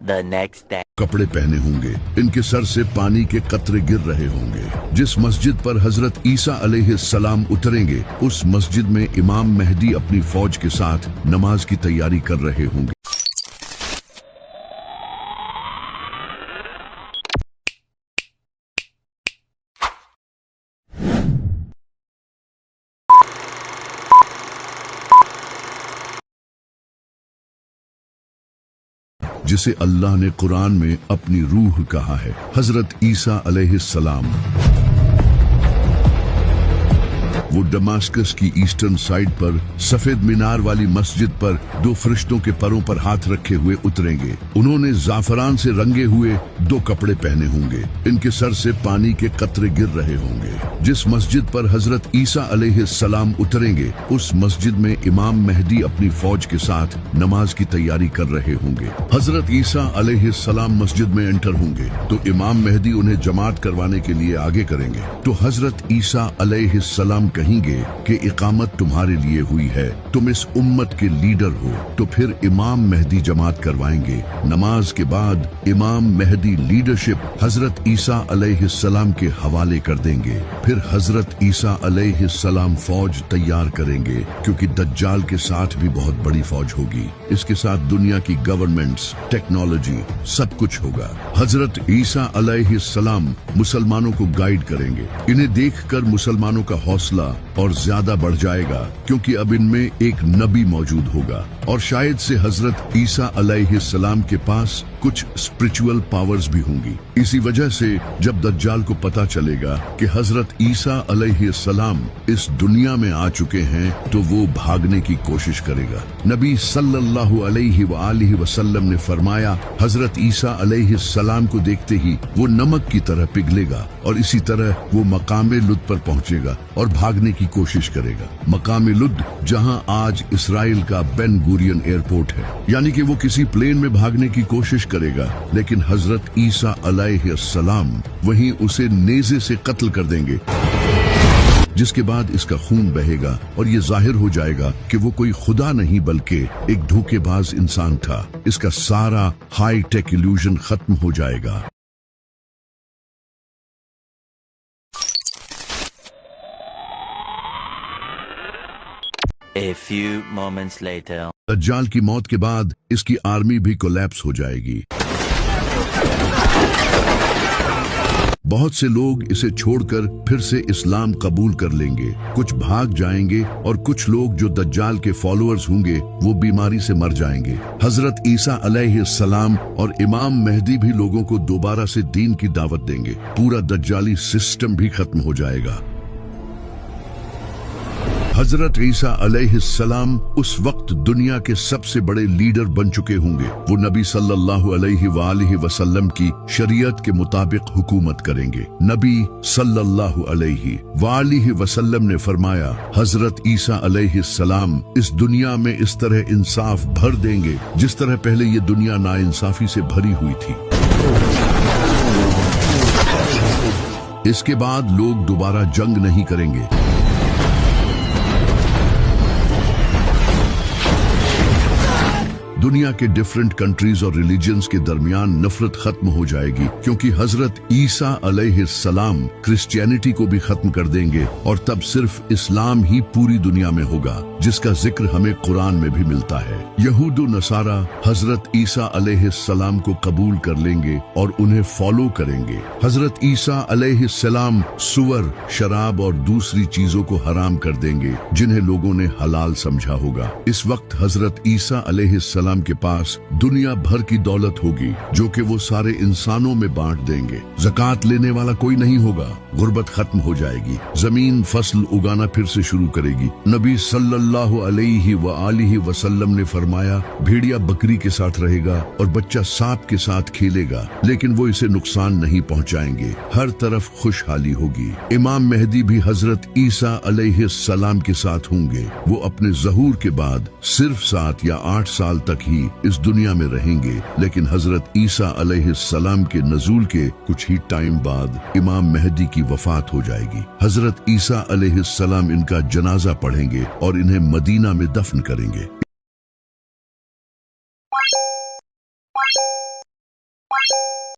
The next day. कपड़े पहने होंगे, इनके सर से पानी के कतरे गिर रहे होंगे। जिस मस्जिद पर हजरत ईसा अलैहिस्सलाम उतरेंगे, उस मस्जिद में इमाम मेहदी अपनी फौज के साथ नमाज की तैयारी कर रहे होंगे। जिसे अल्लाह ने कुरान में अपनी रूह कहा है। हजरत ईसा अलैहिस्सलाम वो दमास्कस की ईस्टर्न साइड पर सफेद मीनार वाली मस्जिद पर दो फरिश्तों के परों पर हाथ रखे हुए उतरेंगे। उन्होंने जाफरान से रंगे हुए दो कपड़े पहने होंगे, इनके सर से पानी के कतरे गिर रहे होंगे। जिस मस्जिद पर हजरत ईसा अलैहिस्सलाम उतरेंगे, उस मस्जिद में इमाम मेहदी अपनी फौज के साथ नमाज की तैयारी कर रहे होंगे। हजरत ईसा अलैहिस्सलाम मस्जिद में एंटर होंगे तो इमाम मेहदी उन्हें जमात करवाने के लिए आगे करेंगे। तो हजरत ईसा अलैहिस्सलाम कहेंगे कि इकामत तुम्हारे लिए हुई है, तुम इस उम्मत के लीडर हो। तो फिर इमाम मेहदी जमात करवाएंगे। नमाज के बाद इमाम मेहदी लीडरशिप हजरत ईसा अलैहिस्सलाम के हवाले कर देंगे। फिर हजरत ईसा अलैहिस्सलाम फौज तैयार करेंगे, क्योंकि दज्जाल के साथ भी बहुत बड़ी फौज होगी। इसके साथ दुनिया की गवर्नमेंट्स, टेक्नोलॉजी, सब कुछ होगा। हजरत ईसा अलैहिस्सलाम मुसलमानों को गाइड करेंगे। इन्हें देखकर मुसलमानों का हौसला और ज्यादा बढ़ जाएगा, क्योंकि अब इनमें एक नबी मौजूद होगा और शायद से हजरत ईसा अलैहिस्सलाम के पास कुछ स्पिरिचुअल पावर्स भी होंगी। इसी वजह से जब दज्जाल को पता चलेगा कि हजरत ईसा अलैहिस्सलाम इस दुनिया में आ चुके हैं, तो वो भागने की कोशिश करेगा। नबी सल्लल्लाहु अलैहि वसल्लम ने फरमाया, हजरत ईसा अलैहिस्सलाम को देखते ही वो नमक की तरह पिघलेगा और इसी तरह वो मकामे लुद पर पहुंचेगा और भागने की कोशिश करेगा। मकामे लुद जहां आज इसराइल का बेन गुरियन एयरपोर्ट है, यानी कि वो किसी प्लेन में भागने की कोशिश करेगा, लेकिन हजरत ईसा अलैहिस्सलाम वहीं उसे नेज़े से कत्ल कर देंगे, जिसके बाद इसका खून बहेगा और ये जाहिर हो जाएगा कि वो कोई खुदा नहीं बल्कि एक धोखेबाज इंसान था। इसका सारा हाई टेक इल्यूजन खत्म हो जाएगा। A few moments later. दज्जाल की मौत के बाद इसकी आर्मी भी कोलैप्स हो जाएगी। बहुत से लोग इसे छोड़कर फिर से इस्लाम कबूल कर लेंगे, कुछ भाग जाएंगे और कुछ लोग जो दज्जाल के फॉलोअर्स होंगे वो बीमारी से मर जाएंगे। हजरत ईसा अलैहिस्सलाम और इमाम मेहदी भी लोगों को दोबारा से दीन की दावत देंगे। पूरा दज्जाली सिस्टम भी खत्म हो जाएगा। हजरत ईसा अलैहिस्सलाम उस वक्त दुनिया के सबसे बड़े लीडर बन चुके होंगे। वो नबी सल्लल्लाहु अलैहि वसल्लम की शरीयत के मुताबिक हुकूमत करेंगे। नबी सल्लल्लाहु अलैहि वसल्लम ने फरमाया, हजरत ईसा अलैहिस्सलाम इस दुनिया में इस तरह इंसाफ भर देंगे जिस तरह पहले ये दुनिया नाइंसाफी से भरी हुई थी। इसके बाद लोग दोबारा जंग नहीं करेंगे। दुनिया के डिफरेंट कंट्रीज और रिलीजन्स के दरमियान नफरत खत्म हो जाएगी, क्योंकि हजरत ईसा अलैहिस्सलाम क्रिश्चियनिटी को भी खत्म कर देंगे और तब सिर्फ इस्लाम ही पूरी दुनिया में होगा, जिसका जिक्र हमें कुरान में भी मिलता है। यहूद व नसारा हजरत ईसा अलैहिस्सलाम को कबूल कर लेंगे और उन्हें फॉलो करेंगे। हजरत ईसा अलैहिस्सलाम सुअर, शराब और दूसरी चीजों को हराम कर देंगे जिन्हें लोगों ने हलाल समझा होगा। इस वक्त हजरत ईसा अलैहिस्सलाम के पास दुनिया भर की दौलत होगी, जो कि वो सारे इंसानों में बांट देंगे। ज़कात लेने वाला कोई नहीं होगा, गुर्बत खत्म हो जाएगी, जमीन फसल उगाना फिर से शुरू करेगी। नबी सल्लल्लाहु अलैहि वसल्लम ने फरमाया, भेड़िया बकरी के साथ रहेगा और बच्चा सांप के साथ खेलेगा, लेकिन वो इसे नुकसान नहीं पहुंचाएंगे। हर तरफ खुशहाली होगी। इमाम मेहदी भी हजरत ईसा अलैहिस्सलाम के साथ होंगे। वो अपने ज़हूर के बाद सिर्फ 7 या 8 साल तक ही इस दुनिया में रहेंगे, लेकिन हजरत ईसा अलैहिस्सलाम के नज़ूल के कुछ ही टाइम बाद इमाम मेहदी की वफात हो जाएगी। हजरत ईसा अलैहिस्सलाम इनका जनाजा पढ़ेंगे और इन्हें मदीना में दफन करेंगे। you